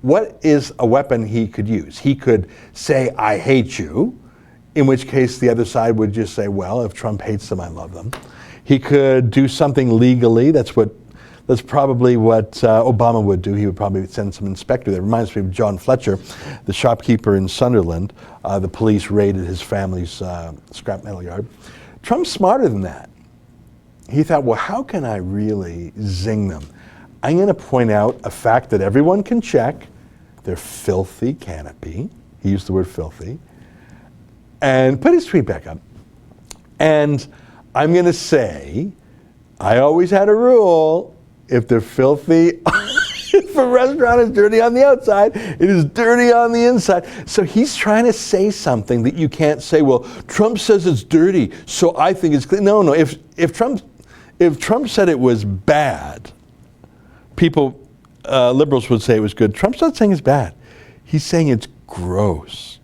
what is a weapon he could use? He could say, I hate you, in which case the other side would just say, well, if Trump hates them, I love them. He could do something legally. That's probably what Obama would do. He would probably send some inspector. That reminds me of John Fletcher, the shopkeeper in Sunderland. The police raided his family's scrap metal yard. Trump's smarter than that. He thought, well, how can I really zing them? I'm going to point out a fact that everyone can check. Their filthy canopy. He used the word filthy. And put his tweet back up. And I'm going to say, I always had a rule, if they're filthy, if a restaurant is dirty on the outside, it is dirty on the inside. So he's trying to say something that you can't say, well, Trump says it's dirty, so I think it's clean. No, if Trump said it was bad, liberals would say it was good. Trump's not saying it's bad. He's saying it's gross.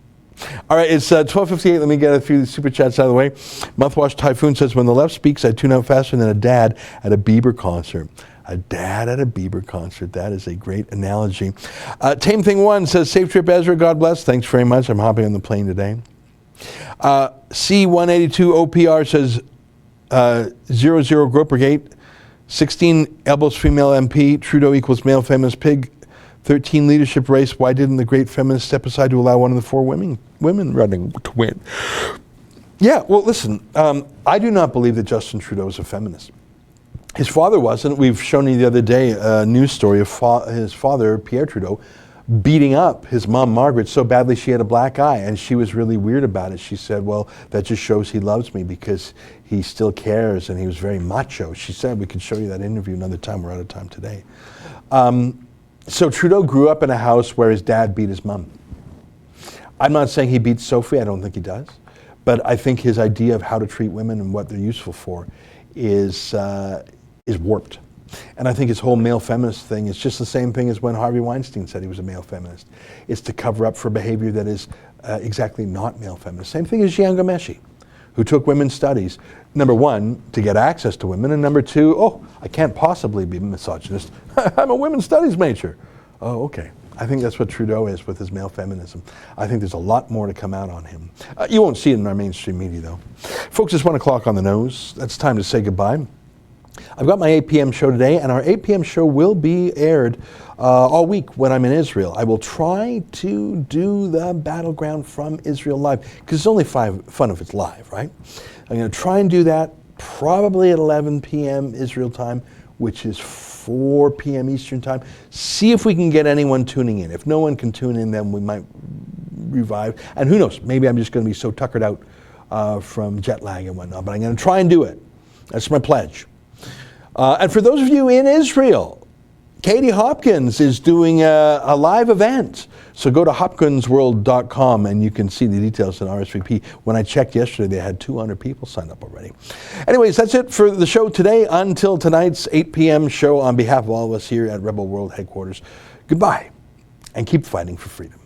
All right, it's 12:58. Let me get a few super chats out of the way. Mouthwash Typhoon says, when the left speaks, I tune out faster than a dad at a Bieber concert. A dad at a Bieber concert. That is a great analogy. Tame Thing 1 says, safe trip, Ezra. God bless. Thanks very much. I'm hopping on the plane today. C182 OPR says, 00 Groppergate. 16 elbows female MP. Trudeau equals male feminist pig. 13 leadership race. Why didn't the great feminists step aside to allow one of the 4 women running to win? Yeah, well, listen. I do not believe that Justin Trudeau is a feminist. His father wasn't. We've shown you the other day a news story of his father, Pierre Trudeau, beating up his mom, Margaret, so badly she had a black eye, and she was really weird about it. She said, well, that just shows he loves me because he still cares, and he was very macho. She said, we could show you that interview another time. We're out of time today. So Trudeau grew up in a house where his dad beat his mom. I'm not saying he beats Sophie. I don't think he does. But I think his idea of how to treat women and what they're useful for is is warped. And I think his whole male feminist thing is just the same thing as when Harvey Weinstein said he was a male feminist. It's to cover up for behavior that is exactly not male feminist. Same thing as Jian Ghomeshi, who took women's studies, number one, to get access to women, and number two, oh, I can't possibly be misogynist. I'm a women's studies major. Oh, okay. I think that's what Trudeau is with his male feminism. I think there's a lot more to come out on him. You won't see it in our mainstream media, though. Folks, it's 1 o'clock on the nose. That's time to say goodbye. I've got my 8 p.m. show today, and our 8 p.m. show will be aired all week when I'm in Israel. I will try to do the Battleground from Israel live, because it's only fun if it's live, right? I'm going to try and do that probably at 11 p.m. Israel time, which is 4 p.m. Eastern time. See if we can get anyone tuning in. If no one can tune in, then we might revive. And who knows, maybe I'm just going to be so tuckered out from jet lag and whatnot, but I'm going to try and do it. That's my pledge. And for those of you in Israel, Katie Hopkins is doing a live event. So go to hopkinsworld.com and you can see the details in RSVP. When I checked yesterday, they had 200 people signed up already. Anyways, that's it for the show today. Until tonight's 8 p.m. show, on behalf of all of us here at Rebel World Headquarters, goodbye and keep fighting for freedom.